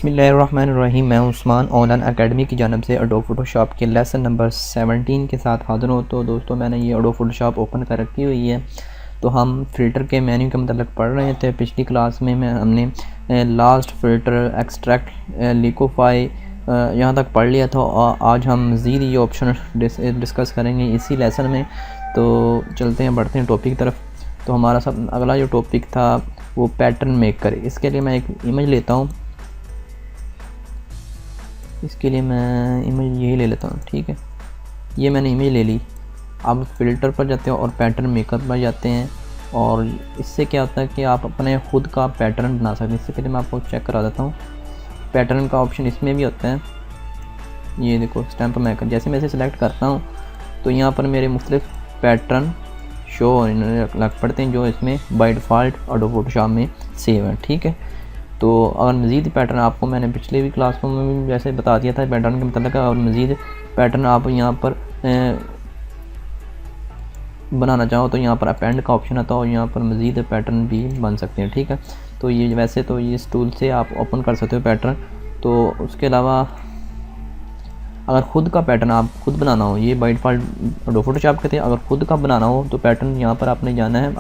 बिस्मिल्लाहिर्रहमानिर्रहीम। मैं Usman online academy की जानब से एडोब फ़ोटोशॉप के लेसन नंबर 17 के साथ हाज़िर हूँ। तो दोस्तों, मैंने ये एडोब फ़ोटोशॉप ओपन कर रखी हुई है। तो हम फ़िल्टर के मेन्यू के मतलब पढ़ रहे थे। पिछली क्लास में हमने लास्ट फ़िल्टर, एक्सट्रैक्ट, लिकोफाई यहाँ तक पढ़ लिया था। आज हम मज़ीद ये ऑप्शन डिस्कस करेंगे इसी लेसन में। तो चलते हैं, बढ़ते हैं टॉपिक की तरफ। तो हमारा सब अगला जो टॉपिक था वो पैटर्न मेकर। इसके लिए मैं एक इमेज लेता हूँ। इसके लिए मैं इमेज यही ले लेता हूँ, ठीक है। ये मैंने इमेज ले ली। अब फ़िल्टर पर जाते हैं और पैटर्न मेकर पर जाते हैं। और इससे क्या होता है कि आप अपने ख़ुद का पैटर्न बना सकते हैं। इससे पहले मैं आपको चेक करा देता हूँ। पैटर्न का ऑप्शन इसमें भी होता है। ये देखो, स्टैम्प मेकर। जैसे मैं इसे सिलेक्ट करता हूँ तो यहाँ पर मेरे मुख्तलिफ पैटर्न शो लग पड़ते हैं, जो इसमें बाय डिफ़ॉल्ट एडोब फ़ोटोशॉप में सेव है, ठीक है। तो अगर मज़ीद पैटर्न आपको मैंने पिछले भी क्लासों में भी जैसे बता दिया था पैटर्न के मतलब, और मज़ीद पैटर्न आप यहाँ पर बनाना चाहो तो यहाँ पर अपेंड का ऑप्शन आता है और यहाँ पर मज़ीद पैटर्न भी बन सकते हैं, ठीक है। तो ये वैसे तो ये इस टूल से आप ओपन कर सकते हो पैटर्न। तो उसके अलावा अगर ख़ुद का पैटर्न आप खुद बनाना हो, ये बाय डिफ़ॉल्ट एडोब फ़ोटोशॉप के थे। अगर ख़ुद का बनाना हो तो पैटर्न यहाँ पर आपने जाना है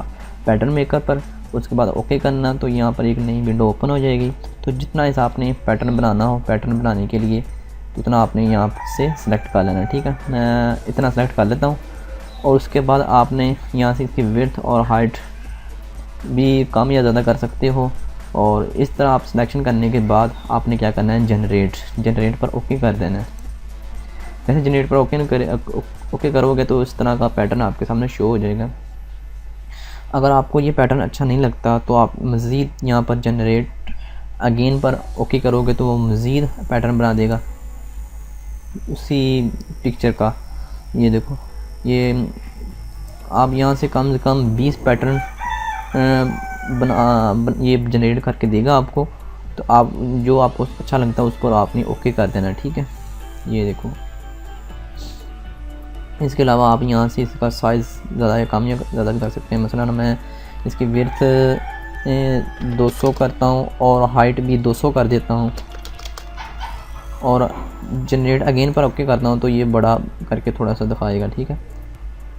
पैटर्न मेकर पर, उसके बाद ओके करना। तो यहाँ पर एक नई विंडो ओपन हो जाएगी। तो जितना इस आपने पैटर्न बनाना हो, पैटर्न बनाने के लिए उतना आपने यहाँ से सिलेक्ट कर लेना है, ठीक है। मैं इतना सेलेक्ट कर लेता हूँ। और उसके बाद आपने यहाँ से इसकी विड्थ और हाइट भी कम या ज़्यादा कर सकते हो। और इस तरह आप सिलेक्शन करने के बाद आपने क्या करना है, जनरेट पर ओके कर देना है। जैसे जनरेट पर ओके करोगे तो इस तरह का पैटर्न आपके सामने शो हो जाएगा। अगर आपको ये पैटर्न अच्छा नहीं लगता तो आप मज़ीद यहाँ पर जनरेट अगेन पर ओके करोगे तो वो मज़ीद पैटर्न बना देगा उसी पिक्चर का। ये देखो, ये आप यहाँ से कम 20 पैटर्न ये जनरेट करके देगा आपको। तो आप जो आपको अच्छा लगता है उस पर आपने ओके कर देना, ठीक है। ये देखो, इसके अलावा आप यहाँ से इसका साइज़ ज़्यादा या कम या ज़्यादा कर सकते हैं। मसलन मैं इसकी विड्थ 200 करता हूँ और हाइट भी 200 कर देता हूँ और जनरेट अगेन पर ओके करता हूँ तो ये बड़ा करके थोड़ा सा दिखाएगा, ठीक है।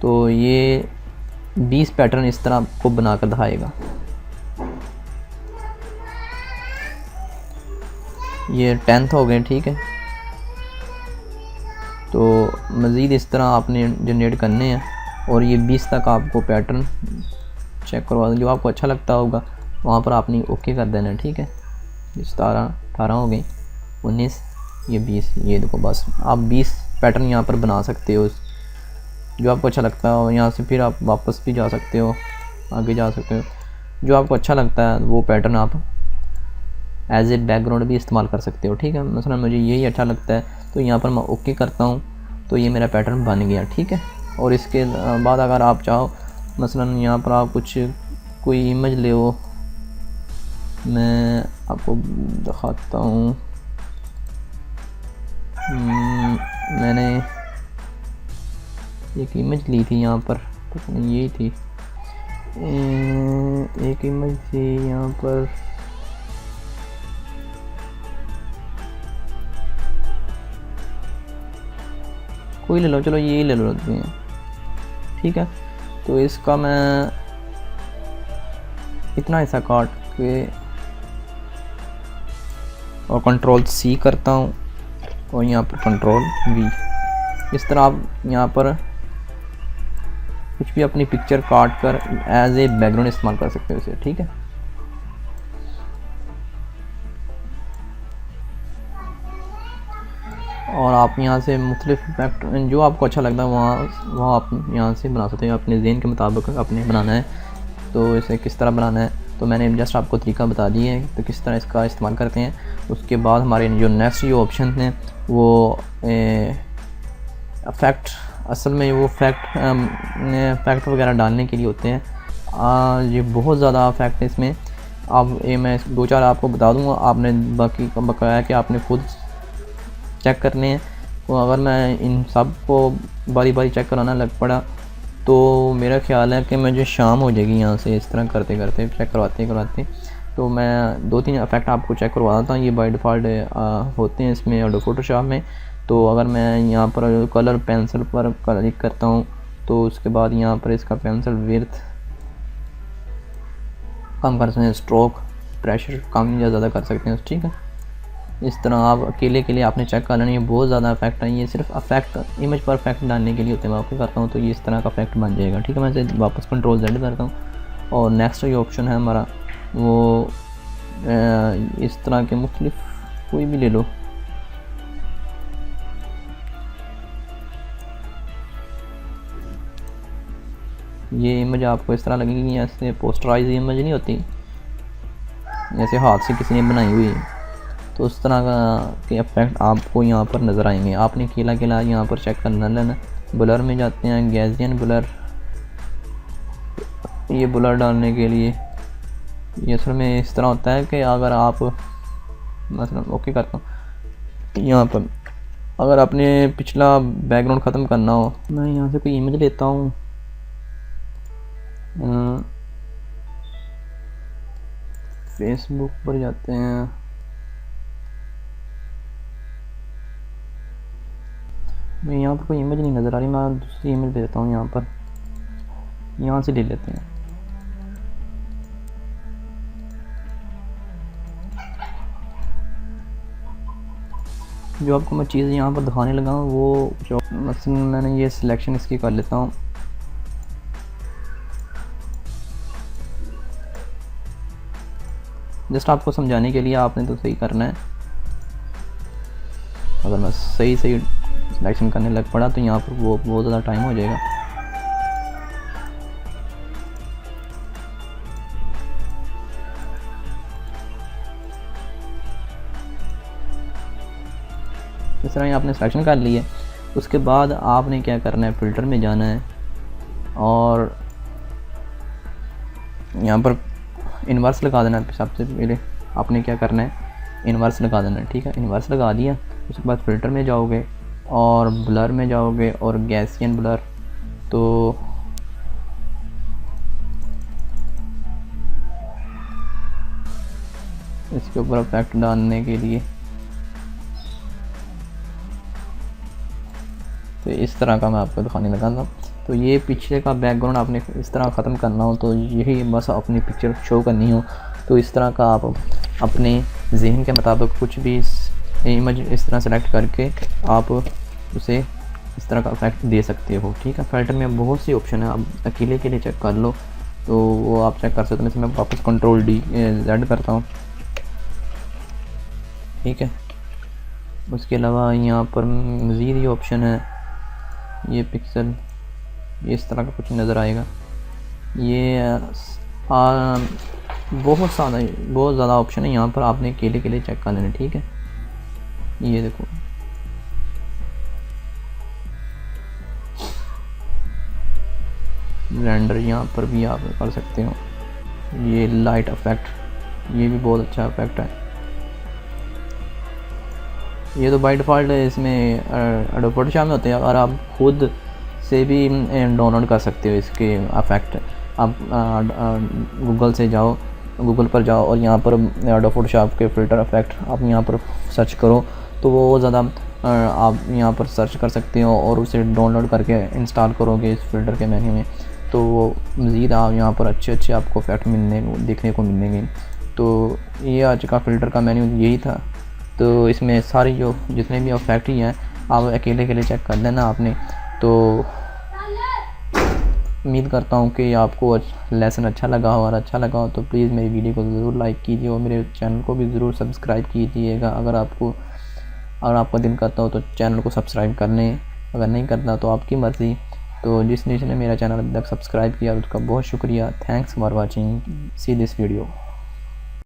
तो ये 20 पैटर्न इस तरह आपको बना कर दिखाएगा। ये 10th हो गए, ठीक है। तो मज़ीद इस तरह आपने जनरेट करने हैं और ये 20 तक आपको पैटर्न चेक करवा दें। जो आपको अच्छा लगता होगा वहाँ पर आपने ओके कर देना है, ठीक है। 18 हो गई, 19, ये 20। ये देखो, बस आप 20 पैटर्न यहाँ पर बना सकते हो जो आपको अच्छा लगता हो। यहाँ से फिर आप वापस भी जा सकते हो, आगे जा सकते हो। जो आपको अच्छा लगता है वो पैटर्न आप एज ए बैकग्राउंड भी इस्तेमाल कर सकते हो, ठीक है। मसलन मुझे यही अच्छा लगता है तो यहाँ पर मैं ओके करता हूँ तो ये मेरा पैटर्न बन गया, ठीक है। और इसके बाद अगर आप चाहो, मसलन यहाँ पर आप कोई इमेज ले हो, मैं आपको दिखाता हूँ। मैंने एक इमेज ली थी यहाँ पर, तो यही थी एक इमेज थी यहाँ पर। कोई ले लो, चलो यही ले लो, ठीक है। तो इसका मैं इतना हिस्सा काट के और कंट्रोल C करता हूँ और यहाँ पर कंट्रोल V। इस तरह आप यहाँ पर कुछ भी अपनी पिक्चर काट कर एज ए बैकग्राउंड इस्तेमाल कर सकते हो इसे, ठीक है। और आप यहाँ से मुख्तलिफ इफेक्ट जो आपको अच्छा लगता है वहाँ आप यहाँ से बना सकते हैं। अपने ज़हन के मुताबिक अपने बनाना है तो इसे किस तरह बनाना है तो मैंने जस्ट आपको तरीका बता दिया है तो किस तरह इसका इस्तेमाल करते हैं। उसके बाद हमारे जो नेक्स्ट जो ऑप्शन हैं वो इफ़ेक्ट, असल में वो फैक्ट वगैरह डालने के लिए होते हैं। ये बहुत ज़्यादा इफेक्ट है इसमें। अब मैं 2-4 आपको बता दूँगा, आपने बाकी का बकाया कि आपने खुद चेक करने हैं। तो अगर मैं इन सब को बारी बारी चेक कराना लग पड़ा तो मेरा ख्याल है कि मुझे शाम हो जाएगी यहाँ से इस तरह करते करते चेक करवाते। तो मैं 2-3 इफ़ेक्ट आपको चेक करवा देता हूँ। ये बाय डिफ़ॉल्ट होते हैं इसमें एडोब फोटोशॉप में। तो अगर मैं यहाँ पर कलर पेंसिल पर क्लिक करता हूँ तो उसके बाद यहाँ पर इसका पेंसिल विड्थ कम कर सकते हैं, स्ट्रोक प्रेशर कम या ज़्यादा कर सकते हैं, ठीक है। इस तरह आप अकेले के लिए आपने चेक कर लेना। ये बहुत ज़्यादा इफेक्ट है, ये सिर्फ इफेक्ट इमेज पर इफेक्ट डालने के लिए होते हैं। मैं आपको करता हूँ तो ये इस तरह का इफेक्ट बन जाएगा, ठीक है। मैं इसे वापस कंट्रोल Z करता हूँ और नेक्स्ट ये ऑप्शन है हमारा, वो इस तरह के मुख्तलिफ कोई भी ले लो। ये इमेज आपको इस तरह लगेगी, ऐसे पोस्टराइज इमेज नहीं होती, जैसे हाथ से किसी ने बनाई हुई, तो उस तरह का के इफेक्ट आपको यहाँ पर नज़र आएंगे। आपने अकेला अकेला यहाँ पर चेक करना लेना। ब्लर में जाते हैं, गैसियन ब्लर, ये ब्लर डालने के लिए ये असल में इस तरह होता है कि अगर आप मतलब ओके करता हूँ यहाँ पर, अगर आपने पिछला बैकग्राउंड ख़त्म करना हो, मैं यहाँ से कोई इमेज लेता हूँ, फेसबुक पर जाते हैं, मैं यहाँ पर कोई इमेज नहीं नज़र आ रही, मैं दूसरी इमेज ले लेता हूँ। यहाँ पर यहाँ से ले लेते हैं। जो आपको मैं चीज़ यहाँ पर दिखाने लगा हूँ वो जो मसलन मैंने ये सिलेक्शन इसकी कर लेता हूँ। जस्ट आपको समझाने के लिए आपने तो सही करना है। अगर मैं सही सिलेक्शन करने लग पड़ा तो यहाँ पर वो बहुत ज़्यादा टाइम हो जाएगा। इस तरह आपने सिलेक्शन कर ली है। उसके बाद आपने क्या करना है, फ़िल्टर में जाना है और यहाँ पर इन्वर्स लगा देना है। सबसे पहले आपने क्या करना है, इन्वर्स लगा देना है, ठीक है। इन्वर्स लगा दिया, उसके बाद फ़िल्टर में जाओगे और ब्लर में जाओगे और गैसियन ब्लर, तो इसके ऊपर इफेक्ट डालने के लिए तो इस तरह का मैं आपको दिखाने लगा था। तो ये पीछे का बैकग्राउंड आपने इस तरह ख़त्म करना हो तो यही बस अपनी पिक्चर शो करनी हो तो इस तरह का आप अपने जहन के मुताबिक कुछ भी इमेज इस तरह सेलेक्ट करके आप उसे इस तरह का इफेक्ट दे सकते हो, ठीक है। फ़िल्टर में बहुत सी ऑप्शन है, आप अकेले के लिए चेक कर लो तो वो आप चेक कर सकते हैं। मैं वापस कंट्रोल Z करता हूँ, ठीक है। उसके अलावा यहाँ पर मज़ीद ये ऑप्शन है, ये पिक्सल, ये इस तरह का कुछ नज़र आएगा। ये बहुत ज़्यादा ऑप्शन है यहाँ पर, आपने अकेले के लिए चेक कर लेना, ठीक है। ये देखो, रेंडर यहाँ पर भी आप कर सकते हो। ये लाइट इफेक्ट, ये भी बहुत अच्छा इफेक्ट है। ये तो बाय डिफ़ॉल्ट इसमें एडोब फोटोशॉप में होते हैं, और आप खुद से भी डाउनलोड कर सकते हो इसके इफेक्ट। आप गूगल से जाओ, गूगल पर जाओ और यहाँ पर एडोब फोटोशॉप के फ़िल्टर इफेक्ट आप यहाँ पर सर्च करो तो वो ज़्यादा आप यहाँ पर सर्च कर सकते हो और उसे डाउनलोड करके इंस्टॉल करोगे इस फ़िल्टर के मेन्यू में, तो वो मज़ीद आप यहाँ पर अच्छे आपको इफेक्ट देखने को मिलेंगे। तो ये आज का फ़िल्टर का मेन्यू यही था। तो इसमें सारी जो जितने भी इफेक्ट ही हैं आप अकेले के लिए चेक कर लेना आपने। तो उम्मीद करता हूँ कि आपको लेसन अच्छा लगा हो, और अच्छा लगा हो तो प्लीज़ मेरी वीडियो को ज़रूर लाइक कीजिए और मेरे चैनल को भी ज़रूर सब्सक्राइब कीजिएगा। अगर आपका दिल करता हो तो चैनल को सब्सक्राइब कर लें, अगर नहीं करना तो आपकी मर्ज़ी। तो जिसने मेरा चैनल अभी तक सब्सक्राइब किया उसका बहुत शुक्रिया। Thanks for watching, see this video.